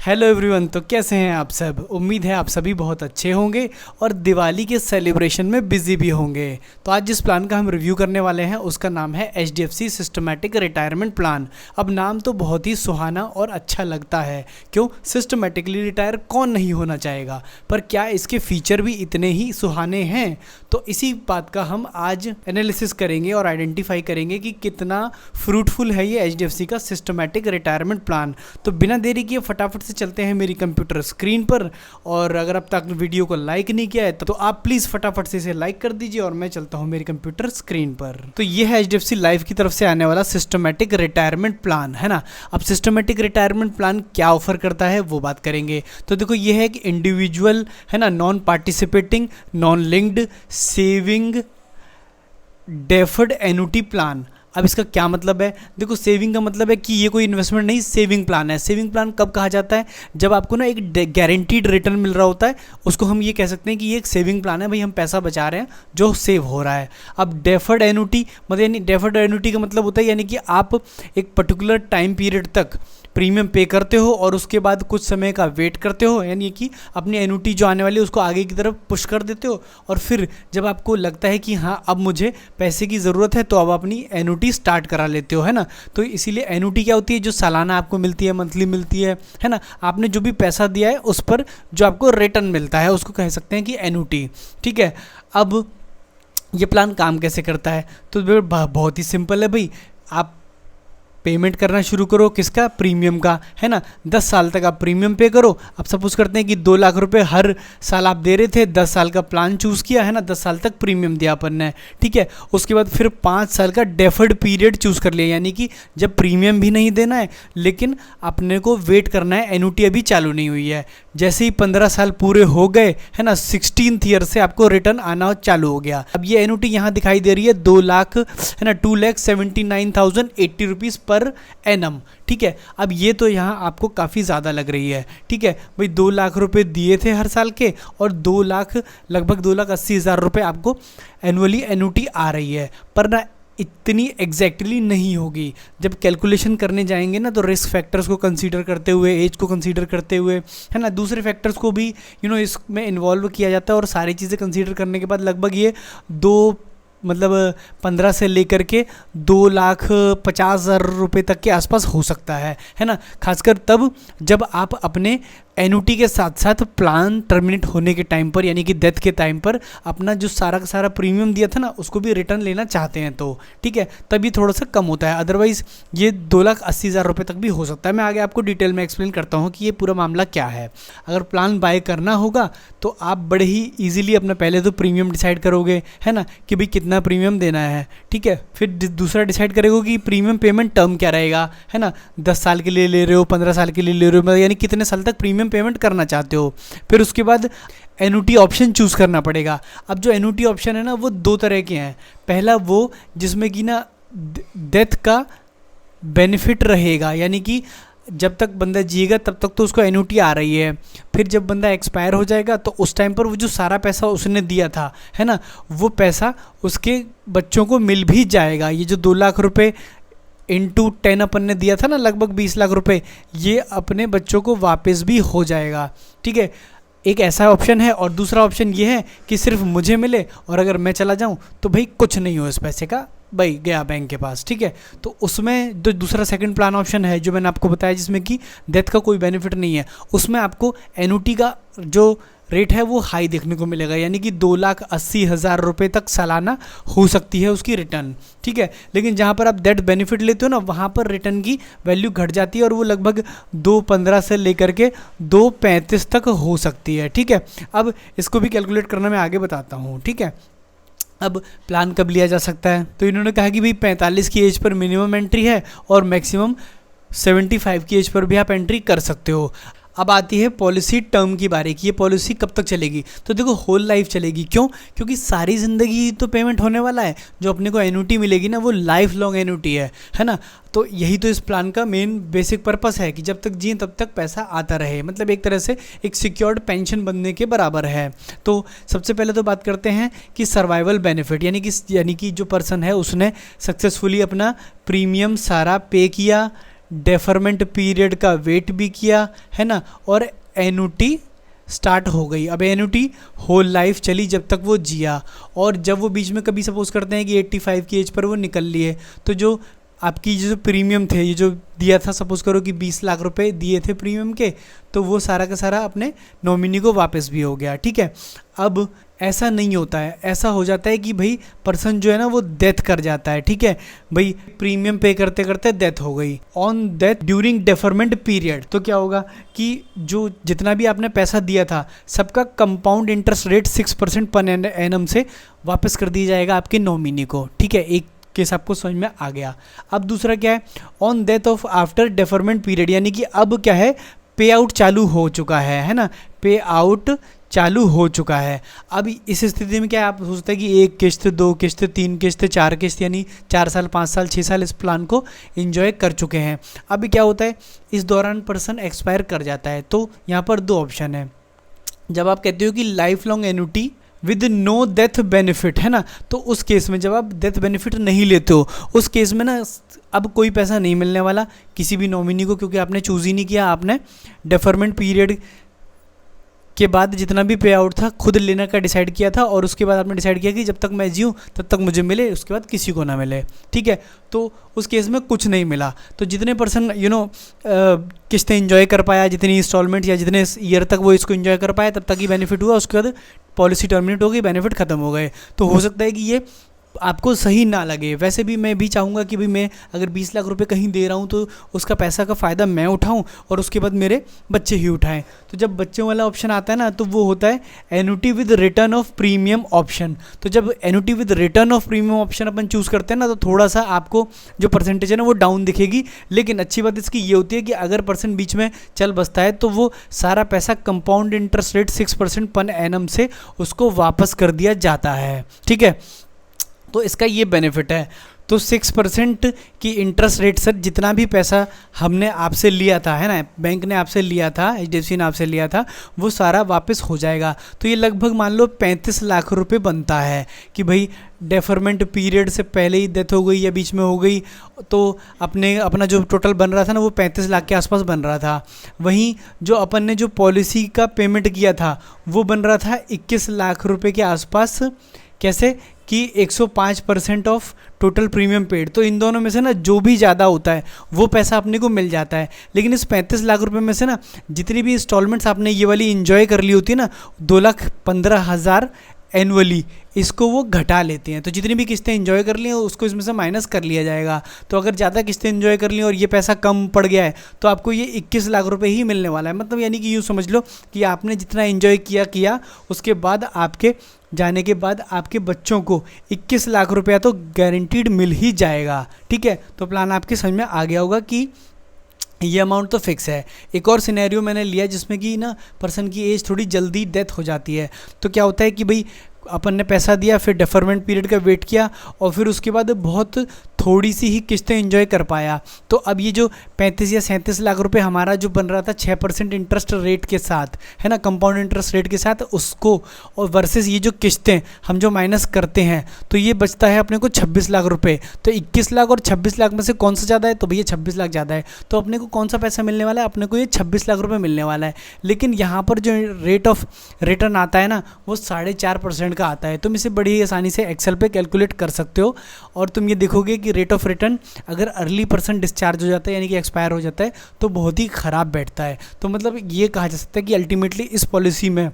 Hello everyone. तो कैसे हैं आप सब? उम्मीद है आप सभी बहुत अच्छे होंगे और दिवाली के सेलिब्रेशन में बिजी भी होंगे। तो आज जिस प्लान का हम रिव्यू करने वाले हैं उसका नाम है HDFC सिस्टमैटिक रिटायरमेंट प्लान। अब नाम तो बहुत ही सुहाना और अच्छा लगता है, क्यों? सिस्टमैटिकली रिटायर कौन नहीं होना चाहेगा, पर क्या इसके फीचर भी इतने ही सुहाने हैं? तो इसी बात का हम आज एनालिसिस करेंगे और आइडेंटिफाई करेंगे कि कितना फ्रूटफुल है ये HDFC का सिस्टमैटिक रिटायरमेंट प्लान। तो बिना देरी किए फटाफट से चलते हैं मेरी कंप्यूटर स्क्रीन पर। और अगर अब तक वीडियो को लाइक नहीं किया है तो आप प्लीज़ फटाफट से इसे लाइक कर दीजिए और मैं चलता हूं मेरी कंप्यूटर स्क्रीन पर। तो ये है HDFC लाइफ की तरफ से आने वाला सिस्टमैटिक रिटायरमेंट प्लान, है ना। अब सिस्टमैटिक रिटायरमेंट प्लान क्या ऑफर करता है वो बात करेंगे। तो देखो, ये है कि इंडिविजुअल, है ना, non participating, non linked saving deferred annuity plan. अब इसका क्या मतलब है? देखो, सेविंग का मतलब है कि ये कोई इन्वेस्टमेंट नहीं, सेविंग प्लान है। सेविंग प्लान कब कहा जाता है? जब आपको ना एक गारंटीड रिटर्न मिल रहा होता है, उसको हम ये कह सकते हैं कि ये एक सेविंग प्लान है। भाई, हम पैसा बचा रहे हैं जो सेव हो रहा है। अब डेफर्ड एन्युटी मतलब, यानी डेफर्ड एन्युटी का मतलब होता है यानी कि आप एक पर्टिकुलर टाइम पीरियड तक प्रीमियम पे करते हो और उसके बाद कुछ समय का वेट करते हो, यानी कि अपनी एन्युटी जो आने वाली है उसको आगे की तरफ पुश कर देते हो। और फिर जब आपको लगता है कि हाँ, अब मुझे पैसे की ज़रूरत है, तो अब अपनी एन्युटी स्टार्ट करा लेते हो, है ना। तो इसीलिए एन्युटी क्या होती है? जो सालाना आपको मिलती है, मंथली मिलती है ना। आपने जो भी पैसा दिया है उस पर जो आपको रिटर्न मिलता है उसको कह सकते हैं कि एन्युटी, ठीक है। अब ये प्लान काम कैसे करता है? तो बहुत ही सिंपल है भाई। आप पेमेंट करना शुरू करो, किसका? प्रीमियम का, है ना। 10 साल तक आप प्रीमियम पे करो। अब सपोज करते हैं कि 2 लाख रुपए हर साल आप दे रहे थे, 10 साल का प्लान चूज़ किया, है ना। 10 साल तक प्रीमियम दिया अपन ने, ठीक है। उसके बाद फिर 5 साल का डेफर्ड पीरियड चूज़ कर लिया, यानी कि जब प्रीमियम भी नहीं देना है लेकिन अपने को वेट करना है, एन्युटी अभी चालू नहीं हुई है। जैसे ही 15 साल पूरे हो गए, है ना, 16th ईयर से आपको रिटर्न आना चालू हो गया। अब ये एन्युटी यहाँ दिखाई दे रही है 2 लाख, है ना, 2,79,080 रुपीज़ पर एनम, ठीक है। अब ये तो यहाँ आपको काफ़ी ज़्यादा लग रही है, ठीक है भाई। 2 लाख रुपए दिए थे हर साल के और 2 लाख, लगभग 2,80,000 रुपये आपको एनुअली एन्युटी आ रही है। पर ना इतनी एग्जैक्टली नहीं होगी। जब कैलकुलेशन करने जाएंगे ना, तो रिस्क फैक्टर्स को कंसीडर करते हुए, एज को कंसीडर करते हुए, है ना, दूसरे फैक्टर्स को भी इसमें इन्वॉल्व किया जाता है। और सारी चीज़ें कंसीडर करने के बाद लगभग ये 15 से लेकर के 2,50,000 रुपये तक के आसपास हो सकता है ना। खासकर तब जब आप अपने एन्युटी के साथ साथ प्लान टर्मिनेट होने के टाइम पर, यानी कि डेथ के टाइम पर, अपना जो सारा का सारा प्रीमियम दिया था ना उसको भी रिटर्न लेना चाहते हैं, तो ठीक है, तभी थोड़ा सा कम होता है। अदरवाइज़ ये 2,80,000 रुपये तक भी हो सकता है। मैं आगे आपको डिटेल में एक्सप्लेन करता हूँ कि ये पूरा मामला क्या है। अगर प्लान बाय करना होगा तो आप बड़े ही ईजिली अपना पहले तो प्रीमियम डिसाइड करोगे, है ना, कि भाई कितना प्रीमियम देना है, ठीक है। फिर दूसरा डिसाइड करेगा कि प्रीमियम पेमेंट टर्म क्या रहेगा, है ना। 10 साल के लिए ले रहे हो, 15 साल के लिए ले रहे हो, यानी कितने साल तक प्रीमियम पेमेंट करना चाहते हो। फिर उसके बाद एन्युटी ऑप्शन चूज़ करना पड़ेगा। अब जो एन्युटी ऑप्शन है ना, वो 2 तरह के हैं। पहला वो जिसमें कि ना डेथ का बेनिफिट रहेगा, यानी कि जब तक बंदा जिएगा तब तक तो उसको एन्युटी आ रही है। फिर जब बंदा एक्सपायर हो जाएगा तो उस टाइम पर वो जो सारा पैसा उसने दिया था, है ना, वो पैसा उसके बच्चों को मिल भी जाएगा। ये जो 2 लाख रुपए इंटू 10 अपन ने दिया था ना, लगभग 20 लाख रुपए, ये अपने बच्चों को वापस भी हो जाएगा, ठीक है। एक ऐसा ऑप्शन है। और दूसरा ऑप्शन ये है कि सिर्फ मुझे मिले और अगर मैं चला जाऊं तो भाई कुछ नहीं हो इस पैसे का, भाई गया बैंक के पास, ठीक है। तो उसमें जो दूसरा सेकंड प्लान ऑप्शन है जो मैंने आपको बताया, जिसमें कि डेथ का कोई बेनिफिट नहीं है, उसमें आपको एन्युटी का जो रेट है वो हाई देखने को मिलेगा, यानी कि 2,80,000 रुपये तक सालाना हो सकती है उसकी रिटर्न, ठीक है। लेकिन जहाँ पर आप डेथ बेनिफिट लेते हो ना, वहाँ पर रिटर्न की वैल्यू घट जाती है और वो लगभग 2,15 से लेकर के 2,35 तक हो सकती है, ठीक है। अब इसको भी कैलकुलेट करना मैं आगे बताता हूँ, ठीक है। अब प्लान कब लिया जा सकता है? तो इन्होंने कहा कि भाई 45 की एज पर मिनिमम एंट्री है और मैक्सिमम 75 की एज पर भी आप एंट्री कर सकते हो। अब आती है पॉलिसी टर्म की बारी कि ये पॉलिसी कब तक चलेगी। तो देखो, होल लाइफ चलेगी। क्यों? क्योंकि सारी ज़िंदगी तो पेमेंट होने वाला है। जो अपने को एन्युटी मिलेगी ना, वो लाइफ लॉन्ग एन्युटी है ना। तो यही तो इस प्लान का मेन बेसिक पर्पस है कि जब तक जिए तब तक पैसा आता रहे, मतलब एक तरह से एक सिक्योर्ड पेंशन बनने के बराबर है। तो सबसे पहले तो बात करते हैं कि सर्वाइवल बेनिफिट, यानी कि जो पर्सन है उसने सक्सेसफुली अपना प्रीमियम सारा पे किया, डेफरमेंट पीरियड का वेट भी किया, है ना, और एन्युटी स्टार्ट हो गई। अब एन्युटी होल लाइफ चली जब तक वो जिया, और जब वो बीच में कभी सपोज करते हैं कि 85 की एज पर वो निकल लिए, तो जो आपकी जो प्रीमियम थे, ये जो दिया था, सपोज करो कि 20 लाख रुपए दिए थे प्रीमियम के, तो वो सारा का सारा अपने नॉमिनी को वापस भी हो गया। ठीक है, अब ऐसा नहीं होता है, ऐसा हो जाता है कि भाई पर्सन जो है ना वो डेथ कर जाता है। ठीक है, भाई प्रीमियम पे करते करते डेथ हो गई, on death during deferment period, तो क्या होगा कि जो जितना भी आपने पैसा दिया था सबका compound interest rate 6% per annum से वापस कर दिया जाएगा आपके नॉमिनी को। ठीक है, एक केस आपको समझ में आ गया। अब दूसरा क्या है, on death of after deferment period, यानी कि अब क्या है, पे आउट चालू हो चुका है ना, पे आउट चालू हो चुका है। अब इस स्थिति में क्या है, आप सोचते हैं कि 1 किस्त, 2 किस्त, 3 किस्त, 4 किस्त, यानी 4 साल, 5 साल, 6 साल इस प्लान को एंजॉय कर चुके हैं। अभी क्या होता है, इस दौरान पर्सन एक्सपायर कर जाता है। तो यहाँ पर 2 ऑप्शन है। जब आप कहते हो कि lifelong annuity with no death benefit, है ना, तो उस केस में जब आप डेथ बेनिफिट नहीं लेते हो, उस केस में ना अब कोई पैसा नहीं मिलने वाला किसी भी नॉमिनी को, क्योंकि आपने चूज़ ही नहीं किया, आपने डेफरमेंट पीरियड के बाद जितना भी पे आउट था खुद लेने का डिसाइड किया था, और उसके बाद आपने डिसाइड किया कि जब तक मैं जीऊँ तब तक मुझे मिले, उसके बाद किसी को ना मिले। ठीक है, तो उस केस में कुछ नहीं मिला। तो जितने पर्सन किस्तें एंजॉय कर पाया, जितनी इंस्टॉलमेंट या जितने ईयर तक वो इसको एंजॉय कर पाया, तब तक ही बेनिफिट हुआ, उसके बाद पॉलिसी टर्मिनेट हो गई, बेनिफिट खत्म हो गए। तो हो सकता है कि ये आपको सही ना लगे। वैसे भी मैं भी चाहूँगा कि भाई मैं अगर 20 लाख रुपए कहीं दे रहा हूँ तो उसका पैसा का फ़ायदा मैं उठाऊँ और उसके बाद मेरे बच्चे ही उठाएं। तो जब बच्चों वाला ऑप्शन आता है ना, तो वो होता है annuity with return of premium option. तो जब annuity with return of premium option upon choose करते हैं ना, तो थोड़ा सा आपको जो परसेंटेज है ना वो डाउन दिखेगी, लेकिन अच्छी बात इसकी ये होती है कि अगर पर्सन बीच में चल बसता है तो वो सारा पैसा compound interest rate 6% per annum से उसको वापस कर दिया जाता है। ठीक है, तो इसका ये बेनिफिट है। तो 6% की इंटरेस्ट रेट सर, जितना भी पैसा हमने आपसे लिया था, है ना, बैंक ने आपसे लिया था, HDFC ने आपसे लिया था, वो सारा वापस हो जाएगा। तो ये लगभग मान लो 35 लाख रुपए बनता है कि भाई डेफरमेंट पीरियड से पहले ही डेथ हो गई या बीच में हो गई, तो अपना जो टोटल बन रहा था ना वो 35 लाख के आसपास बन रहा था। वहीं जो अपन ने जो पॉलिसी का पेमेंट किया था वो बन रहा था 21 लाख रुपये के आसपास। कैसे कि 105% ऑफ टोटल प्रीमियम पेड। तो इन दोनों में से ना जो भी ज़्यादा होता है वो पैसा अपने को मिल जाता है। लेकिन इस 35 लाख रुपए में से ना जितनी भी इंस्टॉलमेंट्स आपने ये वाली इंजॉय कर ली होती है ना, 2,15,000 एनुअली, इसको वो घटा लेते हैं। तो जितनी भी किस्तें एंजॉय कर ली हैं उसको इसमें से माइनस कर लिया जाएगा। तो अगर ज़्यादा किस्तें एंजॉय कर ली और ये पैसा कम पड़ गया है तो आपको ये 21 लाख रुपए ही मिलने वाला है। मतलब यानी कि यूँ समझ लो कि आपने जितना एंजॉय किया उसके बाद आपके जाने के बाद आपके बच्चों को 21 लाख रुपया तो गारंटीड मिल ही जाएगा। ठीक है, तो प्लान आपके समझ में आ गया होगा कि ये अमाउंट तो फिक्स है। एक और सिनेरियो मैंने लिया जिसमें कि ना पर्सन की एज थोड़ी जल्दी डेथ हो जाती है। तो क्या होता है कि भाई अपन ने पैसा दिया, फिर डेफरमेंट पीरियड का वेट किया और फिर उसके बाद बहुत थोड़ी सी ही किस्तें एंजॉय कर पाया। तो अब ये जो 35 या 37 लाख रुपए हमारा जो बन रहा था 6% इंटरेस्ट रेट के साथ, है ना, कंपाउंड इंटरेस्ट रेट के साथ, उसको और वर्सेस ये जो किस्तें हम जो माइनस करते हैं तो ये बचता है अपने को 26 लाख रुपए। तो 21 लाख और 26 लाख में से कौन सा ज़्यादा है? तो भैया 26 लाख ज़्यादा है। तो अपने को कौन सा पैसा मिलने वाला है? अपने को ये 26 लाख रुपये मिलने वाला है। लेकिन यहाँ पर जो रेट ऑफ रिटर्न आता है ना वो 4.5% का आता है। तुम इसे बड़ी आसानी से एक्सेल पे कैलकुलेट कर सकते हो और तुम ये देखोगे कि रेट ऑफ रिटर्न अगर अर्ली पर्सन डिस्चार्ज हो जाता है यानी कि एक्सपायर हो जाता है तो बहुत ही ख़राब बैठता है। तो मतलब ये कहा जा सकता है कि अल्टीमेटली इस पॉलिसी में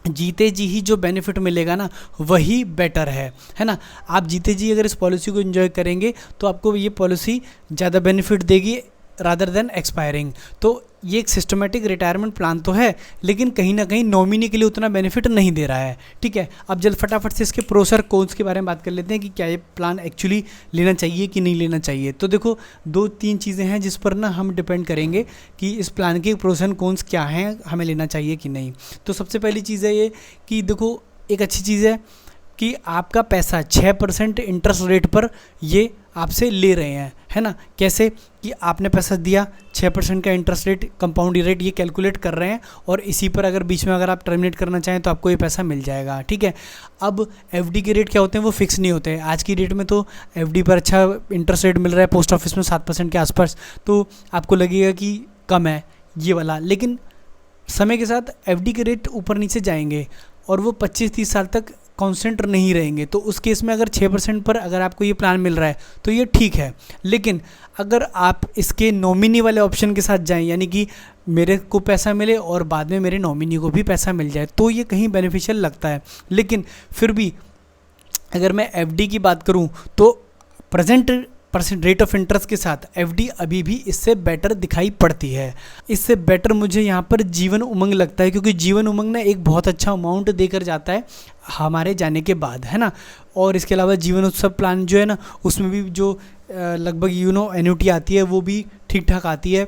जीते जी ही जो बेनिफिट मिलेगा ना वही बेटर है ना। आप जीते जी अगर इस पॉलिसी को एंजॉय करेंगे तो आपको ये पॉलिसी ज़्यादा बेनिफिट देगी रादर देन एक्सपायरिंग। तो ये एक सिस्टमेटिक रिटायरमेंट प्लान तो है लेकिन कहीं ना कहीं नॉमिनी के लिए उतना बेनिफिट नहीं दे रहा है। ठीक है, अब जल्द फटाफट से इसके प्रोस और कॉन्स के बारे में बात कर लेते हैं कि क्या ये प्लान एक्चुअली लेना चाहिए कि नहीं लेना चाहिए। तो देखो 2-3 चीज़ें हैं जिस पर ना हम डिपेंड करेंगे कि इस प्लान के प्रोस एंड कॉन्स क्या हैं, हमें लेना चाहिए कि नहीं। तो सबसे पहली चीज़ है ये कि देखो एक अच्छी चीज़ है कि आपका पैसा 6% इंटरेस्ट रेट पर ये आपसे ले रहे हैं, है ना। कैसे कि आपने पैसा दिया, 6% का इंटरेस्ट रेट, कंपाउंड रेट ये कैलकुलेट कर रहे हैं, और इसी पर अगर बीच में अगर आप टर्मिनेट करना चाहें तो आपको ये पैसा मिल जाएगा, ठीक है। अब एफडी के रेट क्या होते हैं, वो फिक्स नहीं होते हैं। आज की डेट में तो एफडी पर अच्छा इंटरेस्ट रेट मिल रहा है पोस्ट ऑफिस में 7% के आसपास, तो आपको लगेगा कि कम है ये वाला, लेकिन समय के साथ एफडी के रेट ऊपर नीचे जाएंगे और वो 25-30 साल तक कांस्टेंट नहीं रहेंगे। तो उस केस में अगर 6% पर अगर आपको ये प्लान मिल रहा है तो ये ठीक है। लेकिन अगर आप इसके नॉमिनी वाले ऑप्शन के साथ जाएं, यानी कि मेरे को पैसा मिले और बाद में मेरे नॉमिनी को भी पैसा मिल जाए, तो ये कहीं बेनिफिशियल लगता है। लेकिन फिर भी अगर मैं एफडी की बात करूं तो प्रेजेंट % रेट ऑफ इंटरेस्ट के साथ एफडी अभी भी इससे बेटर दिखाई पड़ती है। इससे बेटर मुझे यहाँ पर जीवन उमंग लगता है, क्योंकि जीवन उमंग ना एक बहुत अच्छा अमाउंट देकर जाता है हमारे जाने के बाद, है ना। और इसके अलावा जीवन उत्सव प्लान जो है ना, उसमें भी जो लगभग एन्युटी आती है वो भी ठीक ठाक आती है,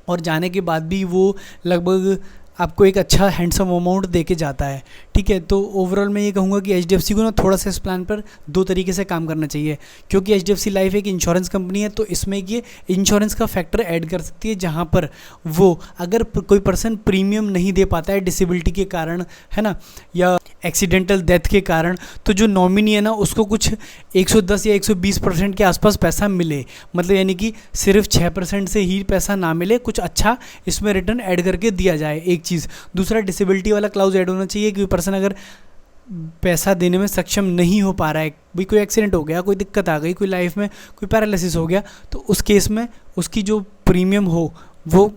और जाने के बाद भी वो लगभग आपको एक अच्छा हैंडसम अमाउंट दे के जाता है, ठीक है। तो ओवरऑल मैं ये कहूँगा कि एचडीएफसी को ना थोड़ा सा इस प्लान पर 2 तरीके से काम करना चाहिए, क्योंकि एचडीएफसी लाइफ एक इंश्योरेंस कंपनी है, तो इसमें ये इंश्योरेंस का फैक्टर ऐड कर सकती है, जहाँ पर वो अगर कोई पर्सन प्रीमियम नहीं दे पाता है डिसेबिलिटी के कारण, है ना, या एक्सीडेंटल डेथ के कारण, तो जो नॉमिनी है ना उसको कुछ 110 या 120% के आसपास पैसा मिले। मतलब यानी कि सिर्फ 6% से ही पैसा ना मिले, कुछ अच्छा इसमें रिटर्न ऐड करके दिया जाए, एक चीज़। दूसरा, डिसेबिलिटी वाला क्लाउज ऐड होना चाहिए कि पर्सन अगर पैसा देने में सक्षम नहीं हो पा रहा है, भाई कोई एक्सीडेंट हो गया, कोई दिक्कत आ गई, कोई लाइफ में कोई पैरालिसिस हो गया, तो उस केस में उसकी जो प्रीमियम हो वो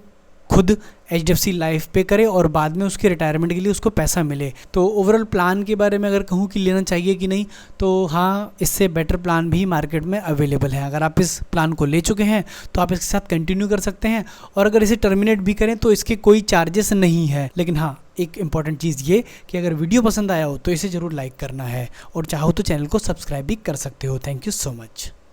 खुद एचडीएफसी लाइफ पे करे और बाद में उसके रिटायरमेंट के लिए उसको पैसा मिले। तो ओवरऑल प्लान के बारे में अगर कहूँ कि लेना चाहिए कि नहीं, तो हाँ, इससे बेटर प्लान भी मार्केट में अवेलेबल है। अगर आप इस प्लान को ले चुके हैं तो आप इसके साथ कंटिन्यू कर सकते हैं, और अगर इसे टर्मिनेट भी करें तो इसके कोई चार्जेस नहीं है। लेकिन हाँ, एक इंपॉर्टेंट चीज़ ये कि अगर वीडियो पसंद आया हो तो इसे ज़रूर लाइक करना है, और चाहो तो चैनल को सब्सक्राइब भी कर सकते हो। Thank you so much.